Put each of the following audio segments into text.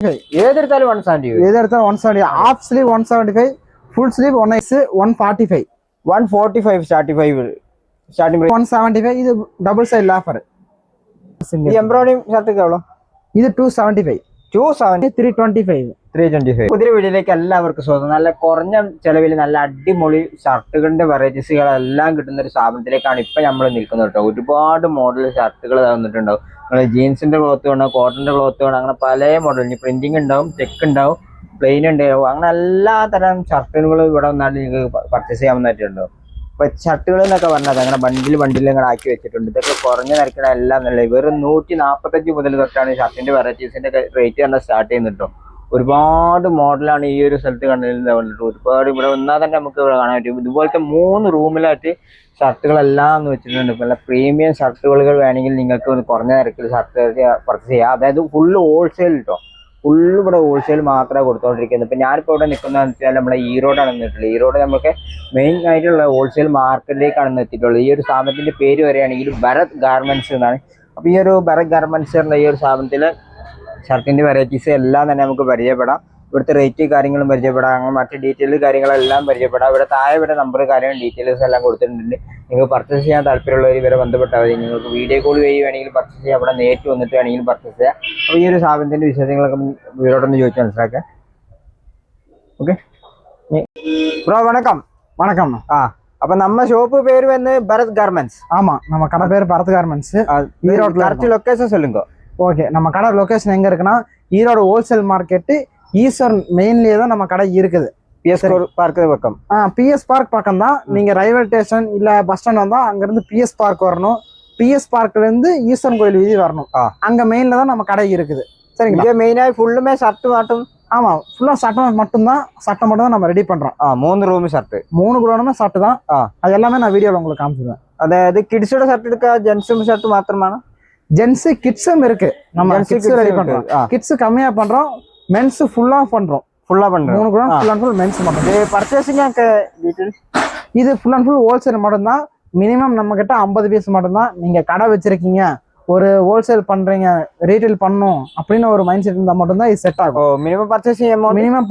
ഏതെടുത്താലും 170. ഏതെടുത്താലും 170. Half sleeve 175, full sleeve 145. 145 starting 175. ഇത് double side ലാഫർ. ഈ എംബ്രോയിഡറി ഷർട്ട് എവ്വളോ? ഇത് 275. 325. പുതിയ വീഡിയോയിലേക്ക് എല്ലാവർക്കും സ്വാഗതം. നല്ല കുറഞ്ഞ ചെലവിൽ നല്ല അടിപൊളി ഷർട്ടുകളുടെ വെറൈറ്റീസുകളെല്ലാം കിട്ടുന്ന ഒരു സ്ഥാപനത്തിലേക്കാണ് ഇപ്പൊ നമ്മൾ നിൽക്കുന്നത് കേട്ടോ. ഒരുപാട് മോഡൽ ഷർട്ടുകൾ തന്നിട്ടുണ്ടാവും. ജീൻസിന്റെ ക്ലോത്ത് വേണം, കോട്ടന്റെ ക്ലോത്ത് വേണം, അങ്ങനെ പല മോഡൽ. ഇനി പ്രിന്റിംഗ് ഉണ്ടാവും, ചെക്ക് ഉണ്ടാവും, പ്ലെയിൻ ഉണ്ടാവും, അങ്ങനെ എല്ലാ തരം ഷർട്ടുകളും ഇവിടെ വന്നാൽ നിങ്ങൾക്ക് പർച്ചേസ് ചെയ്യാവുന്നതായിട്ടുണ്ടാവും. ഇപ്പൊ ഷർട്ടുകൾ എന്നൊക്കെ പറഞ്ഞത് അങ്ങനെ ബണ്ടിൽ ഇങ്ങനെ ആക്കി വെച്ചിട്ടുണ്ട്. ഇതൊക്കെ കുറഞ്ഞ നിരക്കണ എല്ലാം നല്ല വെറും 145 മുതൽ തൊട്ടാണ് ഷർട്ടിന്റെ വെറൈറ്റീസിന്റെ റേറ്റ് തന്നെ സ്റ്റാർട്ട് ചെയ്യുന്നുണ്ടോ. ഒരുപാട് മോഡലാണ് ഈ ഒരു സ്ഥലത്ത് കണ്ടിട്ട്. ഒരുപാട് ഇവിടെ വന്നാൽ തന്നെ നമുക്ക് ഇവിടെ കാണാൻ പറ്റും. ഇതുപോലത്തെ 3 റൂമിലായിട്ട് ഷർട്ടുകളെല്ലാം എന്ന് വെച്ചിട്ടുണ്ട്. നല്ല പ്രീമിയം ഷർട്ടുകൾ വേണമെങ്കിൽ നിങ്ങൾക്ക് കുറഞ്ഞ നിരക്കിൽ ഷർട്ട് പർച്ചേസ് ചെയ്യാം. അതായത് ഫുള്ള് ഹോൾസെയിൽ കേട്ടോ. ഫുള്ള് ഇവിടെ ഹോൾസെയിൽ മാത്രമേ കൊടുത്തോണ്ടിരിക്കുന്നത്. ഇപ്പം ഞാനിപ്പോൾ ഇവിടെ നിൽക്കുന്നതെന്ന് വെച്ചാൽ നമ്മുടെ ഈറോഡാണ് നിന്നിട്ടുള്ളത്. ഈറോഡ് നമുക്ക് മെയിൻ ആയിട്ടുള്ള ഹോൾസെയിൽ മാർക്കറ്റിലേക്കാണ് എത്തിയിട്ടുള്ളത്. ഈ ഒരു സ്ഥാപനത്തിന്റെ പേര് പറയുകയാണെങ്കിൽ ഭരത് ഗാർമെന്റ്സ് എന്നാണ്. അപ്പോൾ ഈ ഒരു ഭരത് ഗാർമെന്റ്സ് എന്ന ഈ ഒരു സ്ഥാപനത്തിൽ ഷർട്ടിന്റെ വെറൈറ്റീസ് എല്ലാം തന്നെ നമുക്ക് പരിചയപ്പെടാം. ഇവിടുത്തെ റേറ്റ് കാര്യങ്ങളും പരിചയപ്പെടാം, അങ്ങനെ മറ്റ് ഡീറ്റെയിൽ കാര്യങ്ങളെല്ലാം പരിചയപ്പെടാം. ഇവിടെ താഴെ ഇവിടെ നമ്പർ കാര്യങ്ങൾ ഡീറ്റെയിൽസ് എല്ലാം കൊടുത്തിട്ടുണ്ട്. നിങ്ങൾക്ക് പർച്ചേസ് ചെയ്യാൻ താല്പര്യമുള്ളവർ ഇവരെ ബന്ധപ്പെട്ടാൽ മതി. നിങ്ങൾക്ക് വീഡിയോ കോൾ വഴി വേണമെങ്കിൽ പർച്ചേസ് ചെയ്യാം, അവിടെ നേരിട്ട് വന്നിട്ട് വേണമെങ്കിൽ പർച്ചേസ് ചെയ്യാം. അപ്പോൾ ഈ ഒരു സ്ഥാപനത്തിന്റെ വിശേഷങ്ങളൊക്കെ ഇവരോടൊന്ന് ചോദിച്ച് മനസ്സിലാക്കാം. ഓക്കെ ബ്രോ, വണക്കം. அப்ப நம்ம ஷாப்பு பேர் வந்து பரத் கார்மெண்ட்ஸ். ஆமா, நம்ம கடை பேர் பரத் கார்மெண்ட்ஸ். ஈரோட்ல கரெக்ட் லொகேஷன் சொல்லுங்க. ஓகே, நம்ம கடை லொகேஷன் எங்க இருக்குன்னா ஈரோடு ஹோல்சேல் மார்க்கெட் ஈஸ்வரன் மெயின்லயே தான் நம்ம கடை இருக்குது. பிஎஸ் பார்க் பக்கம். பிஎஸ் பார்க் பக்கம் தான். நீங்க ரயில்வே ஸ்டேஷன் இல்ல பஸ் ஸ்டாண்ட் வந்தா அங்க இருந்து பிஎஸ் பார்க் வரணும். பிஎஸ் பார்க்ல இருந்து ஈஸ்வரன் கோயில் வீதி வரணும். அங்க மெயின்ல தான் நம்ம கடை இருக்குது. சரிங்களா? இங்க மெயினா ஃபுல்லுமே ஷர்ட் மட்டும். ஆமா, ஃபுல்லா சட்டம் மட்டும் தான் நம்ம ரெடி பண்றோம். 3 ரூம் ஷர்ட், 3 ரூமுமே ஷர்ட் தான். அது எல்லாமே நான் வீடியோல உங்களுக்கு காமிச்சிடுவேன். அதாவது கிட்ஸோட ஷர்ட் எடுக்க ஜென்ஸும் ஷர்ட் மாத்திரமானா? ஜென்ஸ் கிட்ஸும் இருக்கு. நம்ம கிட்ஸ் ரெடி பண்றோம். கிட்ஸ் கம்மியா பண்றோம், மென்ஸ் ஃபுல்லா பண்றோம். 3 room full and full men's மட்டும். பர்ச்சேசிங் டீடைல் இது ஃபுல் அண்ட் ஃபுல் ஹோல்சேல் மட்டும் தான். மினிமம் நம்ம கிட்ட 50 பீஸ் மட்டும் தான். நீங்க கடை வச்சிருக்கீங்க, ஒரு ஹோல்சேல் பண்றீங்க, ரீட்டைல் பண்ணணும் அப்படின்னு ஒரு மைண்ட் செட் இருந்தா மட்டும் தான் இது செட் ஆகும். Minimum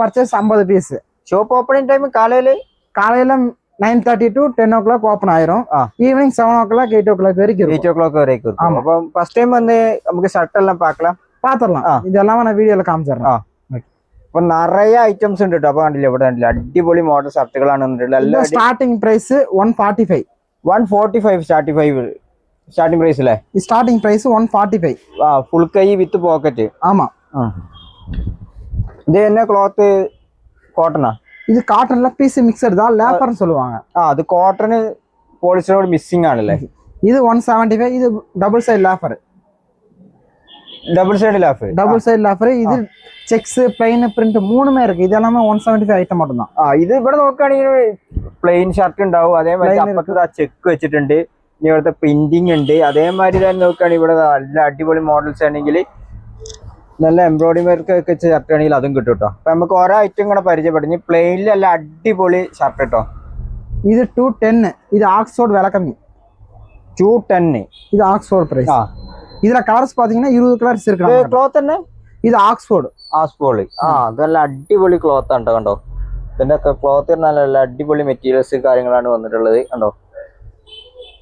purchase 50 piece. Shop opening time காலையில 9:30 to 10 o'clock ஓப்பன் ஆயிரும். ஈவினிங் 7 o'clock 8 o'clock வரைக்கும். 8 o'clock வரைக்கும். அப்ப ஃபர்ஸ்ட் டைம் வந்து நமக்கு ஷர்ட் எல்லாம் பாத்துறலாம். இதெல்லாம் நான் வீடியோல காமிச்சிடுறேன். അപ്പൊ നിറയെ ഐറ്റംസ് ഉണ്ട് കേട്ടോ. അപ്പൊ കണ്ടില്ല, ഇവിടെ കണ്ടില്ല, അടിപൊളി മോഡൽ ഷർട്ടുകളാണ്. Starting price 145. 145 സ്റ്റാർട്ടിംഗ് പ്രൈസ് അല്ലേ? Starting price 145. ഫുൾ കൈ വിത്ത് പോക്കറ്റ്. ആമാ. ഇത് என்ன ക്ലോത്ത്? കോട്ടണാ? இது காட்டன்ல பீஸ் மிக்சட் தான், லேப்பர்னு சொல்லுவாங்க. அது காட்டன் பாலிஸ்டரோட மிக்சிங் ஆனല്ലേ? இது 175. இது double side labour. Double side labour. இது ചെക്സ്, പ്ലെയിൻ, പ്രിന്റ് മൂന്നുമേ ഇருக்கு. ഇതെല്ലാം 175 ഐറ്റം மட்டும் தான். ഇത് ഇവിടെ നോക്കുകയാണെങ്കിൽ പ്ലെയിൻ ഷർട്ട് ഉണ്ടാവും, അതേമാതിരി അപ്പുറത്ത് ചെക്ക് വെച്ചിട്ടുണ്ട്. ഇനി ഇവിടുത്തെ പ്രിന്റിംഗ് ഉണ്ട്. അതേമാതിരി തന്നെ നോക്കുകയാണെങ്കിൽ ഇവിടെ നല്ല അടിപൊളി മോഡൽസ് ആണെങ്കിൽ നല്ല എംബ്രോയിഡറി വർക്ക് ഒക്കെ ഷർട്ട് ആണെങ്കിൽ അതും കിട്ടും കേട്ടോ. അപ്പൊ നമുക്ക് ഓരോ ഐറ്റം കൂടെ പരിചയപ്പെടും. പ്ലെയിനിൽ നല്ല അടിപൊളി ഷർട്ട് കേട്ടോ. ഇത് 210. ഇത് ആക്സ്ഫോർഡ് വില കമ്മി. 210. ഇത് ആക്സ്ഫോർഡ് പ്രൈസ്. இதுல கலர்ஸ் பாத்தீங்கன்னா 20 கலர்ஸ் இருக்கு. ക്ലോത്ത് തന്നെ. ഇത് ആക്സ്ഫോർഡ്. അതല്ല അടിപൊളി ക്ലോത്ത് ആണ് കണ്ടോ. ഇതിന്റെ ക്ലോത്ത് നല്ല അടിപൊളി മെറ്റീരിയൽസ് കാര്യങ്ങളാണ് വന്നിട്ടുള്ളത് കണ്ടോ.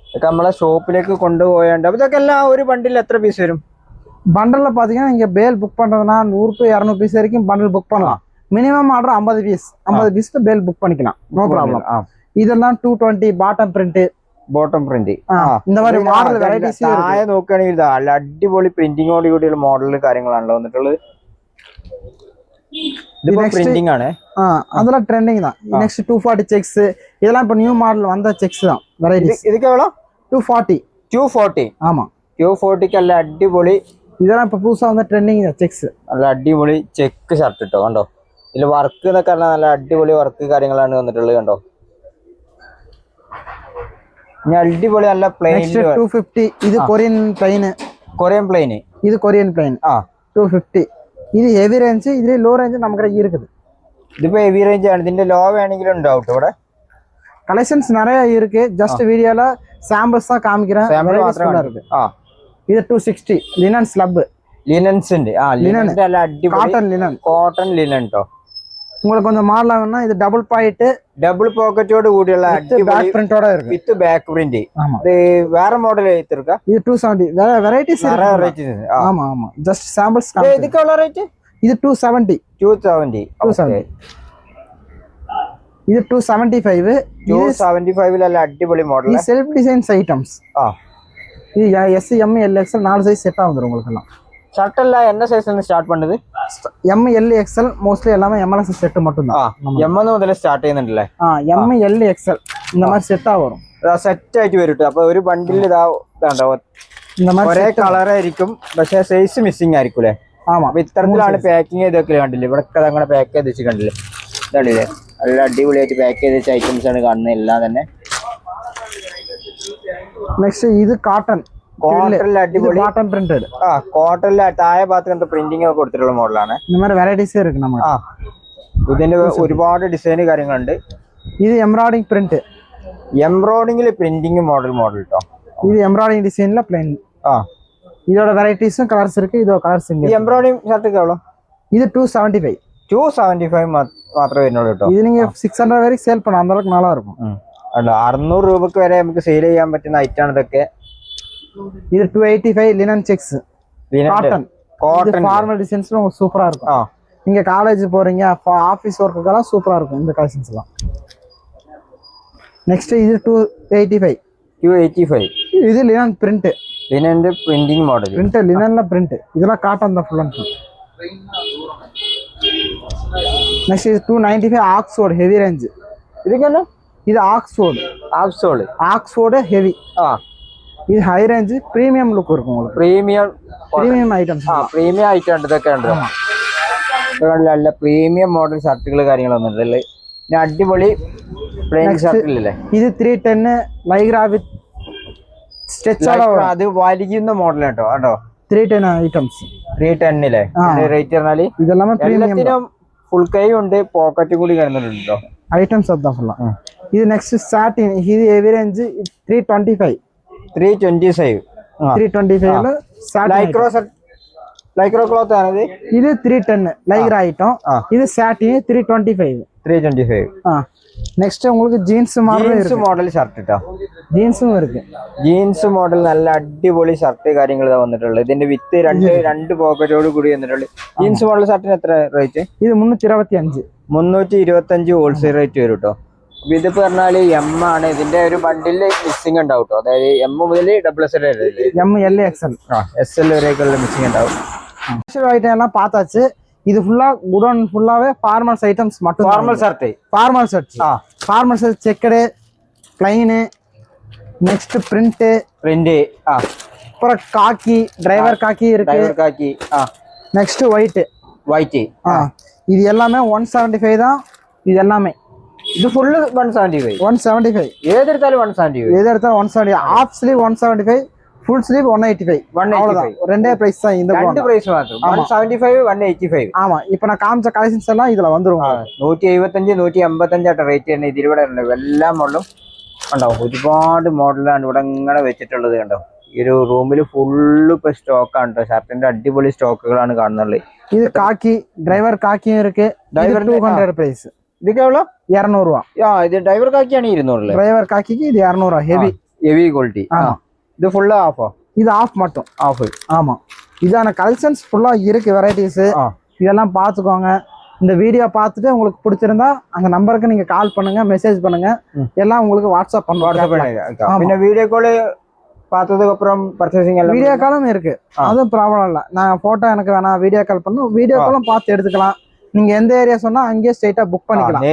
ഇതൊക്കെ നമ്മളെ ഷോപ്പിലേക്ക് കൊണ്ടുപോയാണ്ട്. ഇതൊക്കെ എല്ലാം ഒരു ബണ്ടിൽ എത്ര പീസ് വരും? பண்டல்ல பாத்தீங்கன்னா நீங்க பேல் புக் பண்றதுனா 100 to 200 பீஸ் வரைக்கும் பண்டல் புக் பண்ணலாம். Minimum order 50 piece. 50 பீஸ்க்கு பேல் புக் பண்ணிக்கலாம், நோ ப்ராப்ளம். இதெல்லாம் 220 பாட்டம் பிரிண்ட். இந்த மாதிரி மாடல் വെറൈറ്റീസ് താഴെ നോക്കുകയാണെങ്കിൽ നല്ല അടിപൊളി പ്രിന്റിങ്ങോട് കൂടിയുള്ള മോഡൽ കാര്യങ്ങളാണല്ലോ വന്നിട്ടുള്ളത്. പ്രിന്റിംഗ് ആണ്. அதெல்லாம் ட்ரெண்டிங் தான். Next 240 sex. இதெல்லாம் இப்ப நியூ மாடல் வந்த செக்ஸ் தான் வெரைட்டிஸ். இதுக்கு எவ்வளவு? 240. ஆமா, 240க்கு നല്ല അടിപൊളി. இதெல்லாம் இப்ப புதுசா வந்த ட்ரெண்டிங் தான் செக்ஸ். നല്ല അടിപൊളി ചെക്ക് ഷർട്ട് കേട്ടോ കണ്ടോ. ഇതിൽ വർക്ക് എന്നൊക്കെ നല്ല അടിപൊളി വർക്ക് കാര്യങ്ങളാണ് വന്നിട്ടുള്ളത് കണ്ടോ. അടിപൊളി നല്ല പ്ലെയിൻ 250. ഇത് കൊറിയൻ പ്ലെയിൻ. ഇത് കൊറിയൻ പ്ലെയിൻ 250. ഇത് ഹെവി റേഞ്ച്. ഇതിൽ ലോ റേഞ്ച് നമ്മുടെ ഈ இருக்குது. ഇതിപ്പോ ഹെവി റേഞ്ച് ആണ്. ഇതിന്റെ ലോ വേണമെങ്കിലും ഉണ്ടാവും ഇവിടെ. கலெக்ஷன்ஸ் நிறைய இருக்கு. ஜஸ்ட் வீடியோல சாம்பிள்ஸ் தான் காமிக்கிறேன். இது 260 லினன் ஸ்லப். லினன்ஸ் ഉണ്ട് ലിനൻ നല്ല അടിപൊളി காட்டன் லினன் കോട്ടൺ ലിനൻ ട്ടോ. உங்களுக்கு கொஞ்சம் மாடல் ஆகும்னா இது டபுள் பாயிண்ட் ഡബിൾ പോക്കറ്റോട് കൂടിയുള്ള അടിപൊളി பேக் பிரிண்டோட இருக்கு. വിത്ത് ബാക്ക് പ്രിന്റ്. ஆமா ഇത് വേറെ മോഡൽ എടുത്തിருக்கா? இது 270 வேற வெரைட்டிஸ் വേറെ இருக்கு. റേറ്റ്. ஆமா ஆமா ஜஸ்ட் சாம்பிள்ஸ் இதுக்கு எவ்வளவு റേറ്റ്? இது 270 270. 270 இது 275 275 ல അടിപൊളി മോഡൽ. இது செல்ஃப் டிசைன்ஸ் ஐட்டம்ஸ். இது S M L XL 4 size செட்டா வந்துரும் உங்களுக்கு எல்லாம். ஷர்ட் எல்லாம் என்ன சைஸ்ல இருந்து ஸ்டார்ட் பண்ணுது? எம் எல் எக்ஸ்எல் மோஸ்ட்லி எல்லாமே எம்எல்எஸ் செட் மட்டும் தான். എം മുതൽ സ്റ്റാർട്ട് ചെയ്യുന്നുണ്ടല്ലേ? எம் எல் எக்ஸ்எல் இந்த மாதிரி செட்டா வரும். സെറ്റ് ആയിട്ട് വരും. അപ്പൊ ഒരു ബണ്ടിൽ ഇതാണ്ടോ இந்த மாதிரி ഒരേ കളർ ആയിരിക്കും, പക്ഷെ സൈസ് മിസ്സിംഗ് ആയിരിക്കും അല്ലേ? ஆமா അപ്പൊ ഇത്തരത്തിലാണ് പാക്കിങ് ചെയ്തൊക്കെ കണ്ടില്ലേ? ഇവിടെ അങ്ങനെ പാക്ക് ചെയ്ത് വെച്ച് കണ്ടില്ലേ? ഇതാണില്ലേ നല്ല അടിപൊളിയായിട്ട് പാക്ക് ചെയ്ത് വെച്ച ഐറ്റംസ് ആണ് കാണുന്നത് എല്ലാം തന്നെ. நெக்ஸ்ட் இது காட்டன் കോട്ടണിൽ അടിപൊളി காட்டன் பிரிண்டட். കോട്ടണിലെ താഴെ ഭാഗത്ത് പ്രിന്റിംഗ് ഒക്കെ കൊടുത്തിട്ടുള്ള മോഡലാണ്. இந்த மாதிரி வெரைட்டிஸே இருக்கு நம்ம. ഇതിന്റെ ഒരുപാട് ഡിസൈൻ കാര്യങ്ങളുണ്ട്. இது எம்ப்ராய்டிங் பிரிண்ட். എംബ്രോയിഡിംഗിൽ പ്രിന്റിംഗ് മോഡൽ കേട്ടോ. இது எம்ப்ராய்டிங் டிசைன்ல பிளைன். இதோட வெரைட்டிஸும் கலர்ஸ் இருக்கு. இதோட கலர்ஸ் ഈ എംബ്രോയിഡിംഗ് ഷർട്ട് എவ்வளோ? இது 275. 275 മാത്രമേ വരുന്നുള്ളൂ കേട്ടോ. இது நீங்க 600 வரைக்கும் சேல் பண்ணலாம், அந்த அளவுக்கு நல்லா இருக்கும். 600 രൂപക്ക് വരെ നമുക്ക് സെയിൽ ചെയ്യാൻ പറ്റുന്ന ഐറ്റാണ് ഇതൊക്കെ. இது 285 linen checks cotton. Cotton formal டிசைன்ஸ்ல சூப்பரா இருக்கும். நீங்க காலேஜ் போறீங்க, ஆபீஸ் ஒர்க்குக்கெல்லாம் சூப்பரா இருக்கும் இந்த கலெக்ஷன்ஸ் எல்லாம். நெக்ஸ்ட் இது 285. 285 இது லினன் பிரிண்ட். ലിനന്റെ പ്രിന്റിംഗ് മോഡൽ. பிரிண்ட் லினன்ல பிரிண்ட். இதெல்லாம் காட்டன் தான் ஃபுல் அண்ட் ஃபுல். நெக்ஸ்ட் இது 295 ஆக்ஸ்ஃபோர்ட் ஹெவி ரேஞ்ச். ഇതൊക്കെയാണ്. இது ஆக்ஸ்ஃபோர்ட். Oxford heavy. இது ഹൈ റേഞ്ച് പ്രീമിയം ലുക്ക് இருக்கும் உங்களுக்கு. Premium items. പ്രീമിയം ഐറ്റം ഉണ്ട് ഇതൊക്കെ ഉണ്ട്. നല്ല പ്രീമിയം മോഡൽ ഷർട്ടുകൾ കാര്യങ്ങളൊന്നും ഉണ്ടല്ലേ? പിന്നെ അടിപൊളി പ്ലെയിൻ ഷർട്ടില്ലേ? ഇത് 310 ലൈഗ്ര വിത്ത് സ്റ്റിച്ച്. അത് വലിക്കുന്ന മോഡൽ കേട്ടോ. കേട്ടോ 310 ഐറ്റംസ്. 310 റേറ്റ് പറഞ്ഞാല് ഇതെല്ലാം എല്ലാത്തിനും ഫുൾ കൈ ഉണ്ട്, പോക്കറ്റും കൂടി വരുന്നുണ്ട് ഐറ്റംസ്. അതാ ഫുള്ള. ഇത് നെക്സ്റ്റ് സാറ്റിൻ. ഇത് ഹെവി റേഞ്ച് 325. 325 ലൈക്രോ ക്ലോത്ത് ആണത്. ഇത് 310 ലൈഗ്ര ഐറ്റം. ഇത് സാറ്റിൻ 325. നെക്സ്റ്റ് உங்களுக்கு ஜீன்ஸ் മോഡൽ ഷർട്ട് കേട്ടോ. ജീൻസും இருக்கு. ജീൻസ് മോഡൽ നല്ല അടിപൊളി ഷർട്ട് കാര്യങ്ങൾ വന്നിട്ടുള്ളത്. ഇതിന്റെ വിത്ത് രണ്ട് പോക്കറ്റോട് കൂടി വന്നിട്ടുള്ളത്. ജീൻസ് മോഡൽ ഷർട്ടിന് എത്ര റേറ്റ്? ഇത് 325. 325 ഹോൾസെയിൽ റേറ്റ് വരും കേട്ടോ. അപ്പൊ ഇതിപ്പോ പറഞ്ഞാല് എം ആണ്. ഇതിന്റെ ഒരു ബണ്ടില് മിസ്സിംഗ് ഉണ്ടാവും കേട്ടോ. അതായത് എം മുതൽ XXL M L XL SL വരെയൊക്കെയുള്ള മിസ്സിംഗ് ഉണ്ടാവും. ஐட்டம் எல்லாம் பார்த்தாச்சு. இது ஃபுல்லா குடோன் ஃபுல்லாவே ஃபார்மல்ஸ் ஐட்டம்ஸ் மட்டும். Formal shirt. Formal shirt checked plain. Next print. அப்புறம் காக்கி டிரைவர் காக்கி இருக்கு. Next white. இது எல்லாமே 175 தான். இது எல்லாமே ഇത് ഫുള്ള് 175. 175. ഏതെടുത്താലും 175. 170. Half sleeve 175, full sleeve 185. அவ்வளவுதான். ரெண்டே பிரைஸ் தான் இந்த ரெண்டு பிரைஸ் മാത്രം. 175 185. ஆமா. இப்போ நான் காமிச்ச கலெக்ஷன்ஸ் எல்லாம் இதுல வந்துரும். 175 155 ആയിട്ട് റേറ്റ് തന്നെ ഇതിലൂടെ ഉണ്ട്. എല്ലാ മോഡലും ഉണ്ടാവും. ഒരുപാട് മോഡലാണ് ഇവിടെ ഇങ്ങനെ വെച്ചിട്ടുള്ളത് കണ്ടോ. ഈ ഒരു റൂമിൽ ഫുള്ള് ഇപ്പൊ സ്റ്റോക്കാണ് കേട്ടോ. ഷർട്ടിന്റെ അടിപൊളി സ്റ്റോക്കുകളാണ് കാണുന്നത്. ഇത് കാക്കി ഡ്രൈവർ കാക്കിയും இருக்கு. 200 பிரைஸ். ഇതൊക്കെ എவ்வளോ? 200 രൂപ. ഇത് ഡ്രൈവർ കാക്കിയാണ് 200. ഡ്രൈവർ കാക്കിക്ക് ഇത് 200 ഹെവി ക്വാളിറ്റി. இது ஃபுல்லா ஆஃபா? இது ஆஃப் மட்டும். ஆஃப். ஆமா. இதான கலெக்ஷன்ஸ் ஃபுல்லா இருக்கு, வெரைட்டிஸ். இதெல்லாம் பார்த்துக்கோங்க. இந்த வீடியோ பார்த்துட்டு உங்களுக்கு பிடிச்சிருந்தா அந்த நம்பருக்கு நீங்க கால் பண்ணுங்க, மெசேஜ் பண்ணுங்க. எல்லாம் உங்களுக்கு வாட்ஸ்அப் பண்ணுங்க. പിന്നെ വീഡിയോ കോൾ பார்த்ததுக்கு அப்புறம் பர்ச்சேசிங் எல்லாம் வீடியோ காலும் இருக்கு. அதுவும் ப்ராப்ளம் இல்ல. நான் போட்டோ எனக்கு வேணாம், வீடியோ கால் பண்ணும். வீடியோ காலும் பார்த்து எடுத்துக்கலாம். நீங்க எந்த ஏரியா சொன்னா அங்கேயே ஸ்ட்ரைட்டா புக் பண்ணிக்கலாம்.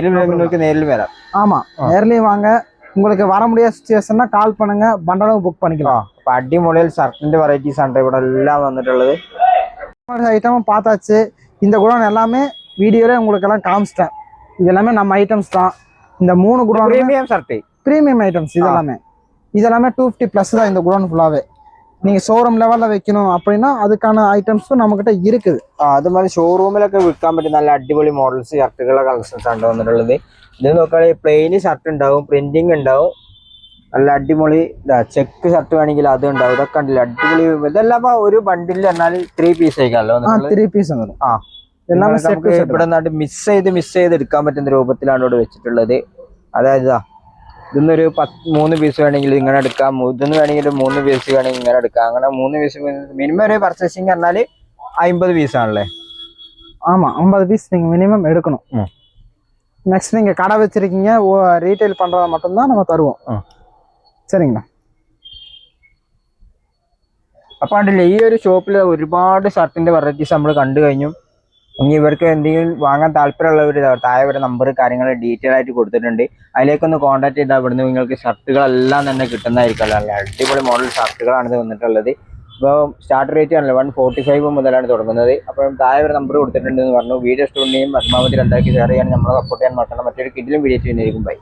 நேரில் வர. ஆமா, நேர்லயும் வாங்க. உங்களுக்கு வர முடியாத സിറ്റുവേഷനാ കാൾ பண்ணுங்க, ബണ്ടലും ബുക്ക് பண்ணிக்கலாம். அப்ப அடிமொழியில் ஷர்ட்டிന്റെ வெரைட்டிஸ் ആണ് ഇവിടെ എല്ലാം വന്നിട്ടുള്ളത്. ஐட்டமும் பார்த்தாச்சு. இந்த குடோன் எல்லாமே வீடியோல உங்களுக்கு எல்லாம் காமிச்சிட்டேன். இது எல்லாமே நம்ம ஐட்டம்ஸ் தான். இந்த மூணு godown premium shirt, premium items. இதெல்லாமே 250 பிளஸ் தான் இந்த குடோன் ஃபுல்லாவே. நீங்க ஷோரூம் லெவல்ல வைக்கணும் அப்படின்னா அதுக்கான ஐட்டம்ஸும் நம்மகிட்ட இருக்குது. അത് மாதிரி ഷോറൂമിലൊക്കെ വിൽക്കാൻ പറ്റുന്ന നല്ല അടിപൊളി മോഡൽസ് ഷർട്ടുകളുടെ കളക്ഷൻസ് ആണ് വന്നിട്ടുള്ളത്. ഇത് നോക്കുകയാണെങ്കിൽ പ്ലെയിൻ ഷർട്ട് ഉണ്ടാവും, പ്രിന്റിംഗ് ഉണ്ടാവും, നല്ല അടിപൊളി ഇതാ ചെക്ക് ഷർട്ട് വേണമെങ്കിൽ അത് ഉണ്ടാവും. ഇതൊക്കെ ഉണ്ടല്ലോ അടിപൊളി. ഇതെല്ലാം ഇപ്പൊ ഒരു ബണ്ടിൽ പറഞ്ഞാൽ 3 പീസ് ആയിക്കാണല്ലോ. 3 പീസ് വരും. ആ നമുക്ക് ഇവിടെ നിന്നാണ്ട് മിസ് ചെയ്ത് എടുക്കാൻ പറ്റുന്ന രൂപത്തിലാണ് ഇവിടെ വെച്ചിട്ടുള്ളത്. അതായത് ഇതൊന്നൊരു 3 പീസ് വേണമെങ്കിൽ ഇങ്ങനെ എടുക്കാം, ഇതൊന്ന് വേണമെങ്കിൽ 3 പീസ് വേണമെങ്കിൽ ഇങ്ങനെ എടുക്കാം. അങ്ങനെ 3 പീസ് മിനിമം ഒരു പർച്ചേസിങ് പറഞ്ഞാൽ 50 പീസ് ആണല്ലേ? ஆமா 50 பீஸ் நீங்க மினிமம் எடுக்கணும். நெக்ஸ்ட் நீங்க கடை வச்சிருக்கீங்க, ரீட்டைல் பண்றத மட்டும் தான் நம்ம தருவோம். சரிங்களா? അപ്പൊ കണ്ടില്ലേ ഈ ഒരു ഷോപ്പിൽ ഒരുപാട് ഷർട്ടിന്റെ വെറൈറ്റീസ് നമ്മൾ കണ്ടു കഴിഞ്ഞു. ഇനി ഇവർക്ക് എന്തെങ്കിലും വാങ്ങാൻ താല്പര്യമുള്ളവർ താഴെ ഒരു നമ്പർ കാര്യങ്ങൾ ഡീറ്റെയിൽ ആയിട്ട് കൊടുത്തിട്ടുണ്ട്. അതിലേക്കൊന്ന് കോൺടാക്ട് ചെയ്താൽ ഇവിടുന്ന് നിങ്ങൾക്ക് ഷർട്ടുകളെല്ലാം തന്നെ കിട്ടുന്നതായിരിക്കുമല്ലോ. നല്ല അടിപൊളി മോഡൽ ഷർട്ടുകളാണ് ഇത് വന്നിട്ടുള്ളത്. ഇപ്പോൾ സ്റ്റാർട്ട് റേറ്റ് ആണല്ലോ 145 മുതലാണ് തുടങ്ങുന്നത്. അപ്പം താഴെ ഒരു നമ്പർ കൊടുത്തിട്ടുണ്ട് എന്ന് പറഞ്ഞു. വീഡിയോ ഇഷ്ടമുണ്ടെങ്കിൽ പരമാവധി 2 ഷെയർ ചെയ്യാൻ നമ്മളെ സപ്പോർട്ട് ചെയ്യാൻ മറക്കണം. മറ്റൊരു കിഡിലും വീഡിയോ ചെയ്യുന്നതായിരിക്കും. ബൈ.